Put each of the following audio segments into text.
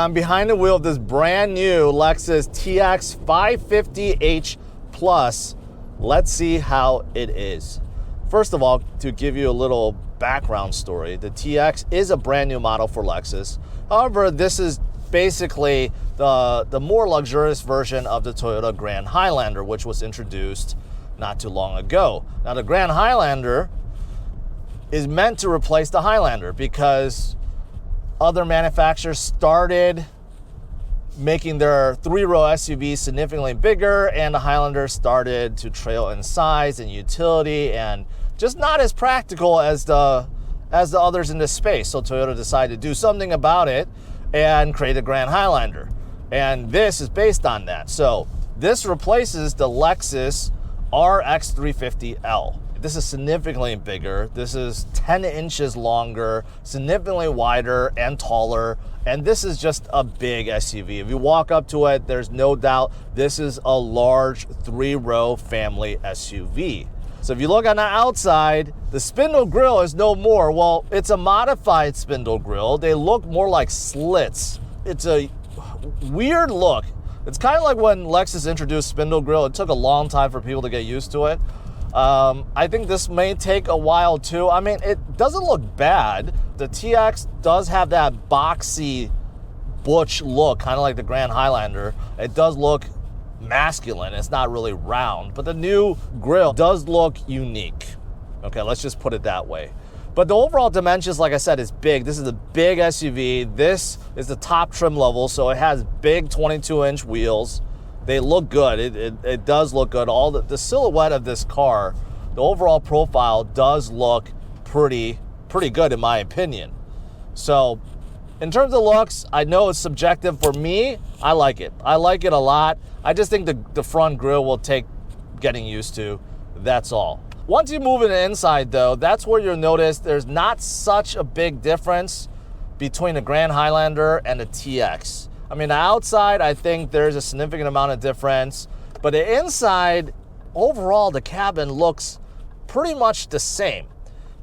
I'm behind the wheel of this brand new Lexus TX 550h Plus. Let's see how it is. First of all, to give you a little background story, the TX is a brand new model for Lexus. However, this is basically the more luxurious version of the Toyota Grand Highlander, which was introduced not too long ago. Now, the Grand Highlander is meant to replace the Highlander because other manufacturers started making their three-row SUVs significantly bigger, and the Highlander started to trail in size and utility and just not as practical as the others in this space. So Toyota decided to do something about it and create a Grand Highlander. And this is based on that. So this replaces the Lexus RX 350L. This is significantly bigger. This is 10 inches longer, significantly wider and taller. And this is just a big SUV. If you walk up to it, there's no doubt this is a large three-row family SUV. So if you look on the outside, the spindle grille is no more. Well, it's a modified spindle grille. They look more like slits. It's a weird look. It's kind of like when Lexus introduced spindle grille. It took a long time for people to get used to it. I think this may take a while too. I mean, it doesn't look bad. The TX does have that boxy, butch look, kind of like the Grand Highlander. It does look masculine. It's not really round, but the new grille does look unique. Okay, let's just put it that way. But the overall dimensions, like I said, is big. This is a big SUV. This is the top trim level, so it has big 22-inch wheels. They look good. It does look good. All the silhouette of this car, the overall profile does look pretty good in my opinion. So in terms of looks, I know it's subjective. For me, I like it. I like it a lot. I just think the front grille will take getting used to. That's all. Once you move in the inside though, that's where you'll notice there's not such a big difference between the Grand Highlander and the TX. I mean, the outside, I think there's a significant amount of difference, but the inside, overall, the cabin looks pretty much the same.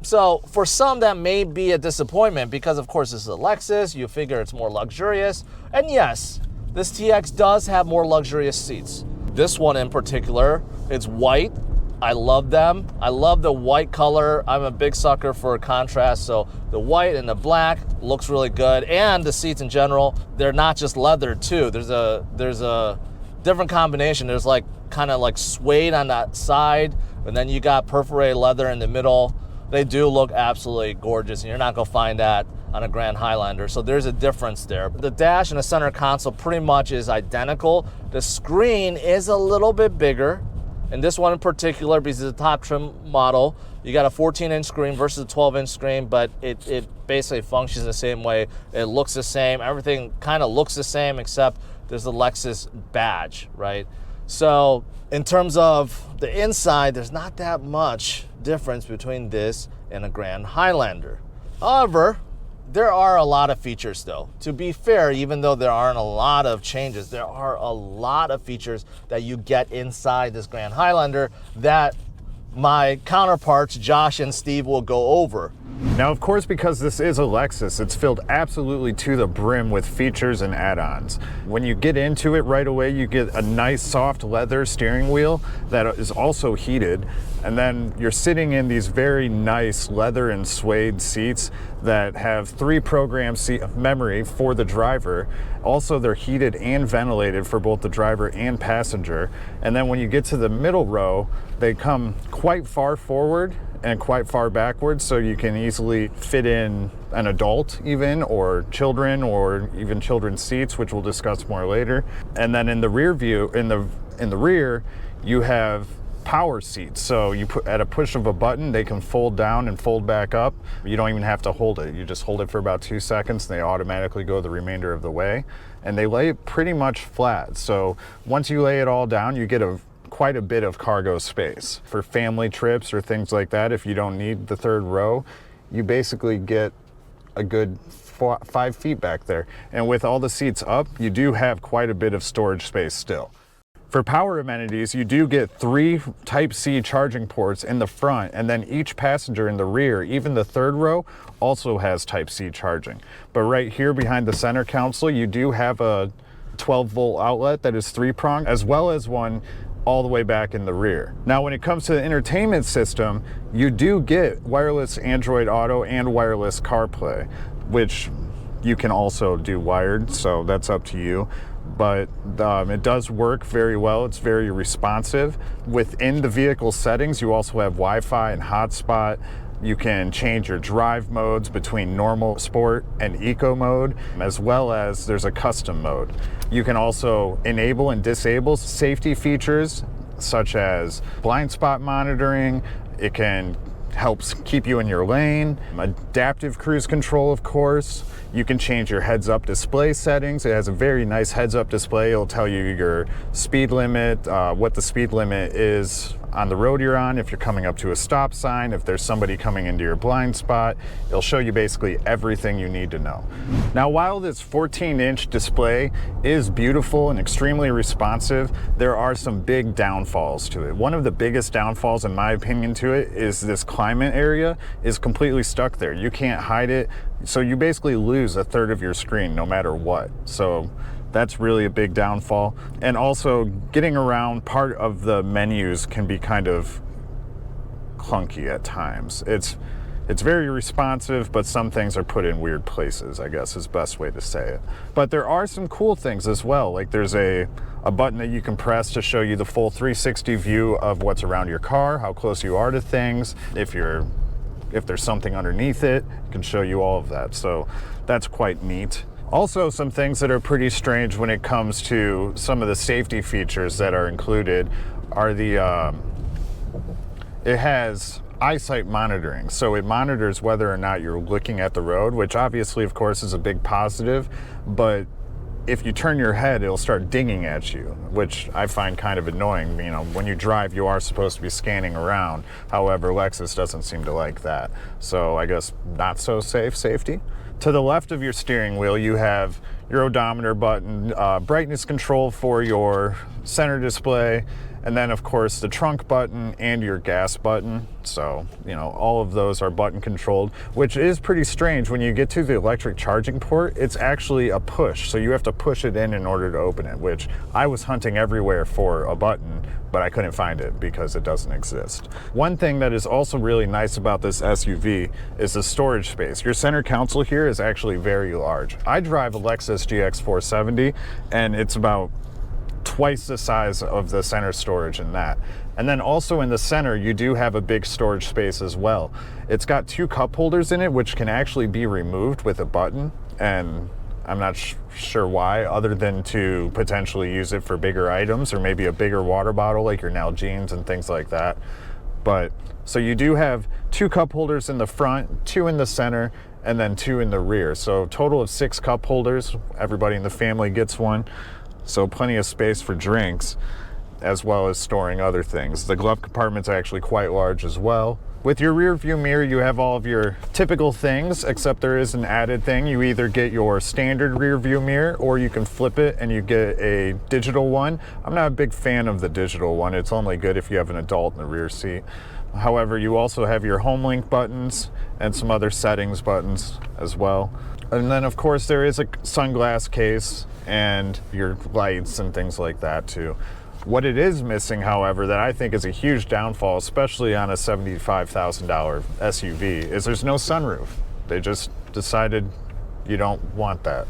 So for some, that may be a disappointment because, of course, this is a Lexus. You figure it's more luxurious. And yes, this TX does have more luxurious seats. This one in particular, it's white. I love them. I love the white color. I'm a big sucker for contrast, so the white and the black looks really good. And the seats in general, they're not just leather too. There's a different combination. There's like kind of like suede on that side, and then you got perforated leather in the middle. They do look absolutely gorgeous, and you're not gonna find that on a Grand Highlander. So there's a difference there. The dash and the center console pretty much is identical. The screen is a little bit bigger. And this one in particular, because it's a top trim model, you got a 14-inch screen versus a 12-inch screen, but it basically functions the same way. It looks the same. Everything kind of looks the same, except there's the Lexus badge, right? So in terms of the inside, there's not that much difference between this and a Grand Highlander. However, there are a lot of features though. To be fair, even though there aren't a lot of changes, there are a lot of features that you get inside this Grand Highlander that my counterparts, Josh and Steve, will go over. Now, of course, because this is a Lexus, it's filled absolutely to the brim with features and add-ons. When you get into it right away, you get a nice soft leather steering wheel that is also heated. And then you're sitting in these very nice leather and suede seats that have 3 program seat memory for the driver. Also, they're heated and ventilated for both the driver and passenger. And then when you get to the middle row, they come quite far forward and quite far backwards, so you can easily fit in an adult even, or children, or even children's seats, which we'll discuss more later. And then in the rear view, in the rear, you have power seats. So you put at a push of a button, they can fold down and fold back up. You don't even have to hold it. You just hold it for about 2 seconds and they automatically go the remainder of the way. And they lay it pretty much flat. So once you lay it all down, you get quite a bit of cargo space. For family trips or things like that, if you don't need the third row, you basically get a good 5 feet back there. And with all the seats up, you do have quite a bit of storage space still. For power amenities, you do get 3 Type-C charging ports in the front, and then each passenger in the rear, even the third row, also has Type-C charging. But right here behind the center console, you do have a 12-volt outlet that is 3-pronged, as well as one all the way back in the rear. Now, when it comes to the entertainment system, you do get wireless Android Auto and wireless CarPlay, which you can also do wired, so that's up to you. But it does work very well. It's very responsive. Within the vehicle settings, you also have Wi-Fi and hotspot. You can change your drive modes between normal, sport, and eco mode, as well as there's a custom mode. You can also enable and disable safety features such as blind spot monitoring. It can helps keep you in your lane. Adaptive cruise control, of course. You can change your heads-up display settings. It has a very nice heads-up display. It'll tell you your speed limit, what the speed limit is on the road you're on, if you're coming up to a stop sign, if there's somebody coming into your blind spot. It'll show you basically everything you need to know. Now, while this 14-inch display is beautiful and extremely responsive, there are some big downfalls to it. One of the biggest downfalls, in my opinion, to it is this climate area is completely stuck there. You can't hide it, so you basically lose a third of your screen no matter what. So that's really a big downfall. And also, getting around part of the menus can be kind of clunky at times. It's very responsive, but some things are put in weird places, I guess is the best way to say it. But there are some cool things as well. Like there's a button that you can press to show you the full 360 view of what's around your car, how close you are to things. If there's something underneath it, it can show you all of that. So that's quite neat. Also, some things that are pretty strange when it comes to some of the safety features that are included are it has eyesight monitoring. So it monitors whether or not you're looking at the road, which obviously, of course, is a big positive. But if you turn your head, it'll start dinging at you, which I find kind of annoying. You know, when you drive, you are supposed to be scanning around. However, Lexus doesn't seem to like that. So I guess not so safe safety. To the left of your steering wheel, you have your odometer button, brightness control for your center display, and then of course the trunk button and your gas button. So, you know, all of those are button controlled, which is pretty strange. When you get to the electric charging port, it's actually a push. So you have to push it in order to open it, which I was hunting everywhere for a button, but I couldn't find it because it doesn't exist. One thing that is also really nice about this SUV is the storage space. Your center console here is actually very large. I drive a Lexus GX 470 and it's about twice the size of the center storage in that. And then also in the center, you do have a big storage space as well. It's got 2 cup holders in it, which can actually be removed with a button. And I'm not sure why, other than to potentially use it for bigger items or maybe a bigger water bottle like your Nalgene's and things like that. But so you do have 2 cup holders in the front, 2 in the center, and then 2 in the rear. So total of 6 cup holders. Everybody in the family gets one. So plenty of space for drinks, as well as storing other things. The glove compartment's actually quite large as well. With your rear view mirror, you have all of your typical things, except there is an added thing. You either get your standard rear view mirror, or you can flip it and you get a digital one. I'm not a big fan of the digital one. It's only good if you have an adult in the rear seat. However, you also have your home link buttons and some other settings buttons as well. And then of course there is a sunglass case and your lights and things like that too. What it is missing, however, that I think is a huge downfall, especially on a $75,000 SUV, is there's no sunroof. They just decided you don't want that,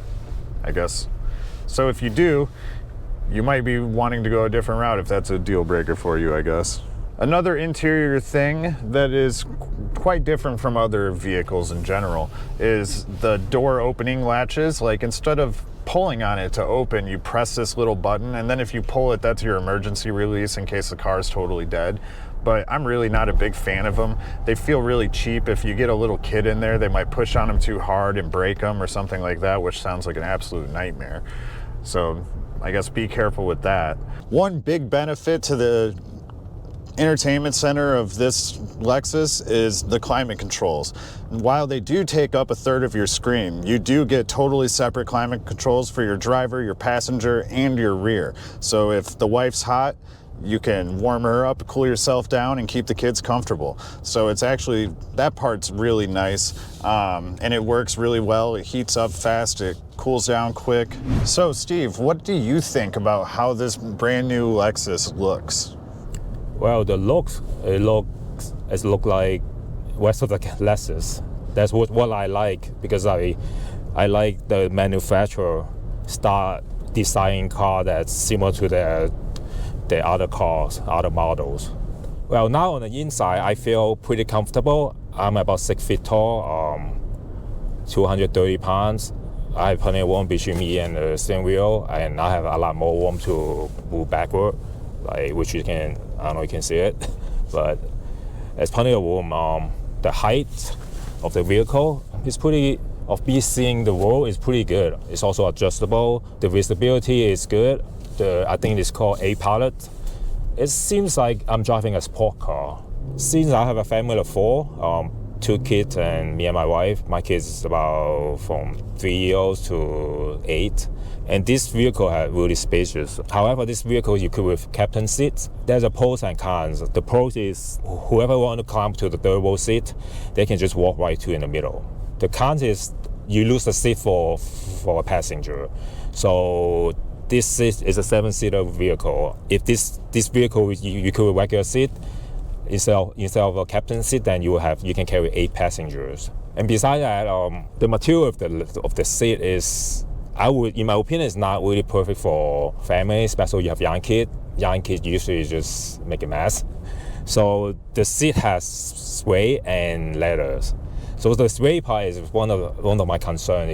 I guess. So if you do, you might be wanting to go a different route if that's a deal breaker for you, I guess. Another interior thing that is quite different from other vehicles in general is the door opening latches. Like, instead of pulling on it to open, you press this little button, and then if you pull it, that's your emergency release in case the car is totally dead. But I'm really not a big fan of them. They feel really cheap. If you get a little kid in there, they might push on them too hard and break them or something like that, which sounds like an absolute nightmare. So I guess be careful with that. One big benefit to the entertainment center of this Lexus is the climate controls. While they do take up a third of your screen, you do get totally separate climate controls for your driver, your passenger, and your rear. So if the wife's hot, you can warm her up, cool yourself down, and keep the kids comfortable. So it's actually, that part's really nice, and it works really well. It heats up fast, it cools down quick. So Steve, what do you think about how this brand new Lexus looks? Well, it looks like rest of the Lexus. That's what I like, because I like the manufacturer start designing car that's similar to the other cars, other models. Well, now on the inside, I feel pretty comfortable. I'm about 6 feet tall, 230 pounds. I have plenty of room between me and the steering wheel, and I have a lot more room to move backward, which you can, I don't know if you can see it, but there's plenty of room. The height of the vehicle is of me seeing the road is pretty good. It's also adjustable. The visibility is good. I think it's called A-Pilot. It seems like I'm driving a sport car. Since I have a family of 4, 2 kids and me and my wife. My kids is about from 3 years to 8. And this vehicle is really spacious. However, this vehicle is equipped with captain seats. There's a pros and cons. The pros is whoever want to climb to the third row seat, they can just walk right to in the middle. The cons is you lose the seat for a passenger. So this seat is a 7-seater vehicle. If this vehicle you could regular seat instead of a captain seat, then you can carry 8 passengers. And besides that, the material of the seat is, in my opinion, is not really perfect for family, especially you have young kids. Young kids usually just make a mess. So the seat has sway and leathers. So the sway part is one of my concerns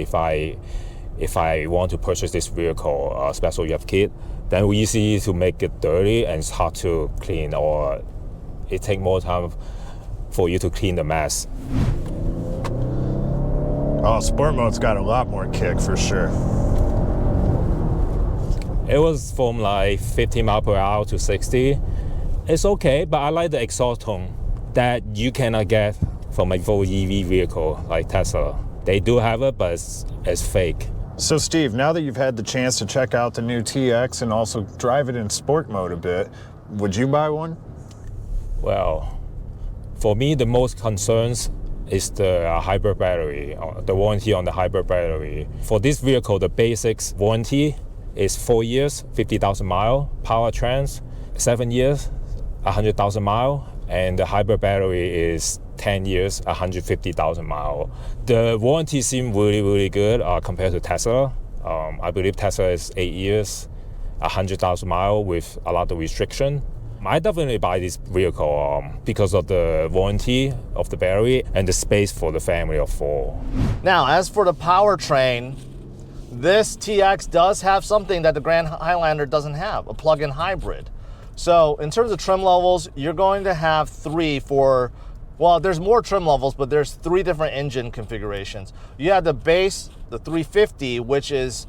if I want to purchase this vehicle, especially you have kids, then we easy to make it dirty and it's hard to clean, or it takes more time for you to clean the mess. Oh, sport mode's got a lot more kick for sure. It was from like 50 miles per hour to 60. It's okay, but I like the exhaust tone that you cannot get from a full EV vehicle like Tesla. They do have it, but it's fake. So Steve, now that you've had the chance to check out the new TX and also drive it in sport mode a bit, would you buy one? Well, for me, the most concerns is the hybrid battery, the warranty on the hybrid battery. For this vehicle, the basics warranty is 4 years, 50,000 miles, Powertrain, 7 years, 100,000 miles, and the hybrid battery is 10 years, 150,000 miles. The warranty seems really, really good compared to Tesla. I believe Tesla is 8 years, 100,000 miles with a lot of restriction. I definitely buy this vehicle because of the warranty of the battery and the space for the family of 4. Now, as for the powertrain, this TX does have something that the Grand Highlander doesn't have, a plug-in hybrid. So in terms of trim levels, you're going to have 3 for, well, there's more trim levels, but there's 3 different engine configurations. You have the base, the 350, which is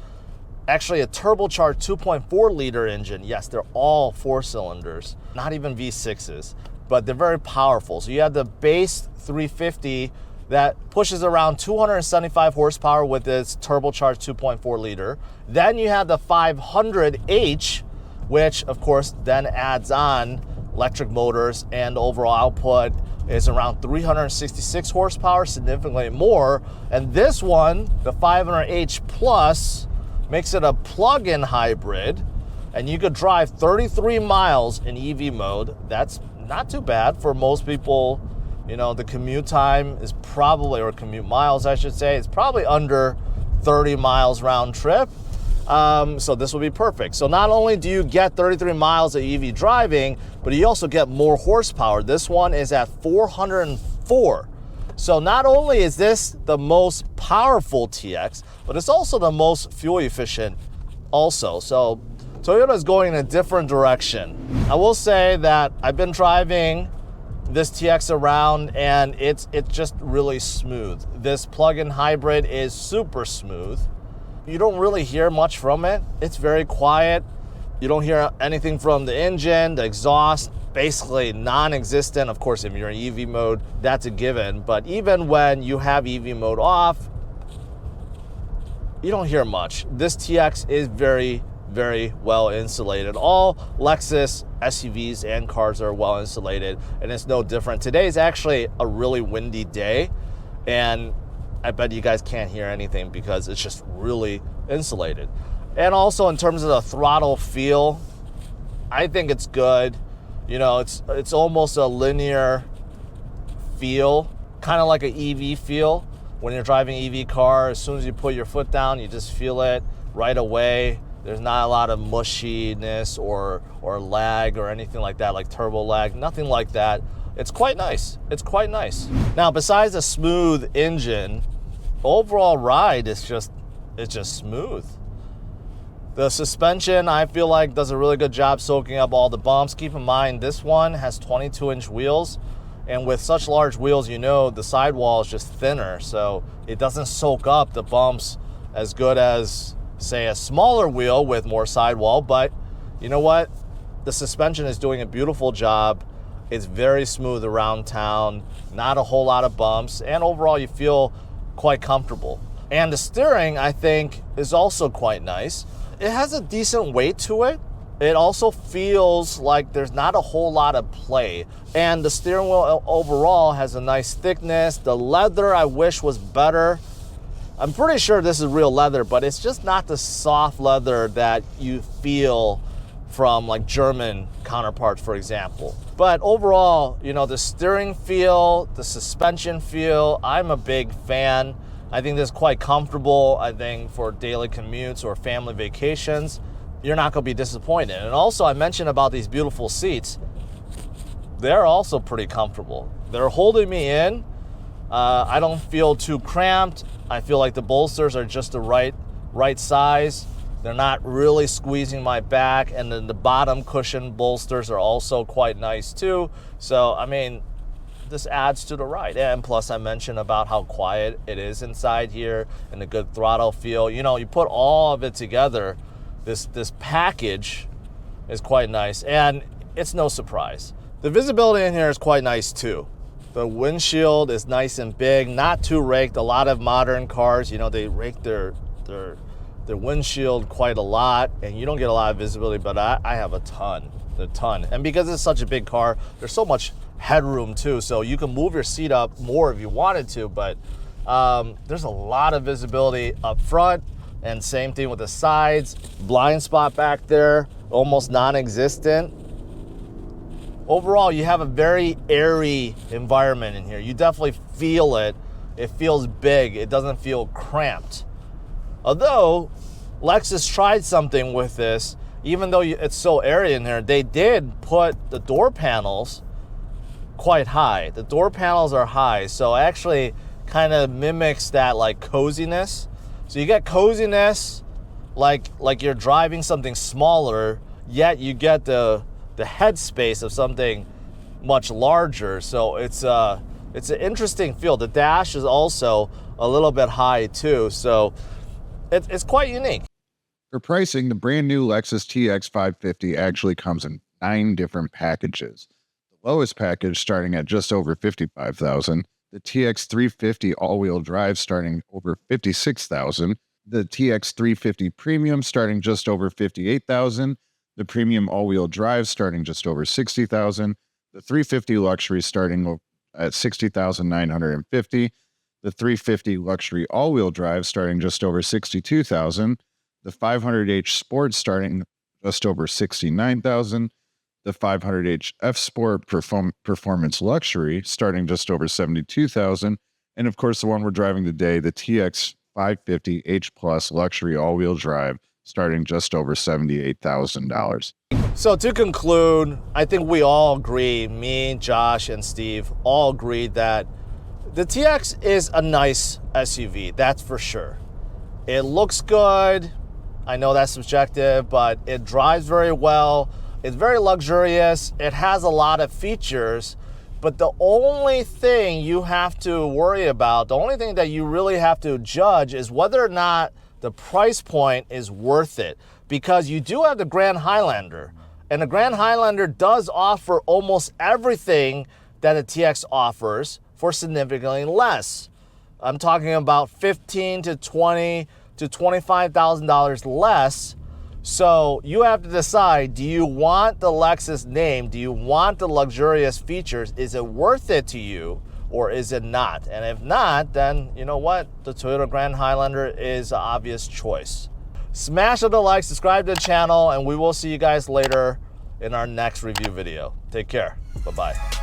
actually a turbocharged 2.4 liter engine. Yes, they're all 4 cylinders, not even V6s, but they're very powerful. So you have the base 350 that pushes around 275 horsepower with its turbocharged 2.4 liter. Then you have the 500H, which of course then adds on electric motors, and overall output is around 366 horsepower, significantly more. And this one, the 500H Plus, makes it a plug-in hybrid, and you could drive 33 miles in EV mode. That's not too bad for most people. You know, the commute time is probably, or commute miles I should say, it's probably under 30 miles round trip. So this will be perfect. So not only do you get 33 miles of EV driving, but you also get more horsepower. This one is at 404. So not only is this the most powerful TX, but it's also the most fuel efficient also. So Toyota is going in a different direction. I will say that I've been driving this TX around and it's just really smooth. This plug-in hybrid is super smooth. You don't really hear much from it. It's very quiet. You don't hear anything from the engine, the exhaust. basically non-existent. Of course, if you're in EV mode, that's a given. But even when you have EV mode off, you don't hear much. This TX is very, very well insulated. All Lexus SUVs and cars are well insulated, and it's no different. Today is actually a really windy day, and I bet you guys can't hear anything because it's just really insulated. And also in terms of the throttle feel, I think it's good. You know, it's almost a linear feel, kind of like an EV feel. When you're driving an EV car, as soon as you put your foot down, you just feel it right away. There's not a lot of mushiness or lag or anything like that, like turbo lag, nothing like that. It's quite nice. It's quite nice. Now, besides a smooth engine, overall ride is just smooth. The suspension, I feel like, does a really good job soaking up all the bumps. Keep in mind, this one has 22-inch wheels, and with such large wheels, you know, the sidewall is just thinner, so it doesn't soak up the bumps as good as, say, a smaller wheel with more sidewall. But you know what? The suspension is doing a beautiful job. It's very smooth around town, not a whole lot of bumps, and overall you feel quite comfortable. And the steering, I think, is also quite nice. It has a decent weight to it. It also feels like there's not a whole lot of play. And the steering wheel overall has a nice thickness. The leather I wish was better. I'm pretty sure this is real leather, but it's just not the soft leather that you feel from like German counterparts, for example. But overall, you know, the steering feel, the suspension feel, I'm a big fan. I think this is quite comfortable. I think for daily commutes or family vacations, you're not going to be disappointed. And also, I mentioned about these beautiful seats. They're also pretty comfortable. They're holding me in. I don't feel too cramped. I feel like the bolsters are just the right size. They're not really squeezing my back. And then the bottom cushion bolsters are also quite nice too. So, I mean, this adds to the ride. And plus I mentioned about how quiet it is inside here and the good throttle feel. You know, you put all of it together, this package is quite nice, and it's no surprise. The visibility in here is quite nice too. The windshield is nice and big, not too raked. A lot of modern cars, you know, they rake their windshield quite a lot, and you don't get a lot of visibility, but I have a ton. And because it's such a big car, there's so much headroom too, so you can move your seat up more if you wanted to, but there's a lot of visibility up front, and same thing with the sides. Blind spot back there, almost non-existent. Overall, you have a very airy environment in here. You definitely feel it. It feels big. It doesn't feel cramped. Although Lexus tried something with this, even though it's so airy in here, they did put the door panels quite high. The door panels are high, so it actually kind of mimics that like coziness. So you get coziness like you're driving something smaller, yet you get the headspace of something much larger. So it's an interesting feel. The dash is also a little bit high too, so it's quite unique. For pricing, the brand new Lexus TX 550 actually comes in 9 different packages. The lowest package starting at just over $55,000, the TX 350 all-wheel drive starting over $56,000, the TX 350 Premium starting just over $58,000, the Premium all-wheel drive starting just over $60,000, the 350 Luxury starting at $60,950, the 350 Luxury all-wheel drive starting just over $62,000, the 500h Sport starting just over $69,000, the 500h F Sport Performance Luxury starting just over $72,000, and of course the one we're driving today, the TX 550 H Plus Luxury all-wheel drive starting just over $78,000. So to conclude, I think we all agree, me, Josh, and Steve all agree that the TX is a nice SUV, that's for sure. It looks good. I know that's subjective, but it drives very well. It's very luxurious. It has a lot of features, but the only thing you have to worry about, the only thing that you really have to judge is whether or not the price point is worth it, because you do have the Grand Highlander, And the Grand Highlander does offer almost everything that a TX offers for significantly less. I'm talking about $15,000 to $20,000 to $25,000 less. So you have to decide, do you want the Lexus name? Do you want the luxurious features? Is it worth it to you or is it not? And if not, then you know what? The Toyota Grand Highlander is an obvious choice. Smash the like, subscribe to the channel, and we will see you guys later in our next review video. Take care. Bye-bye.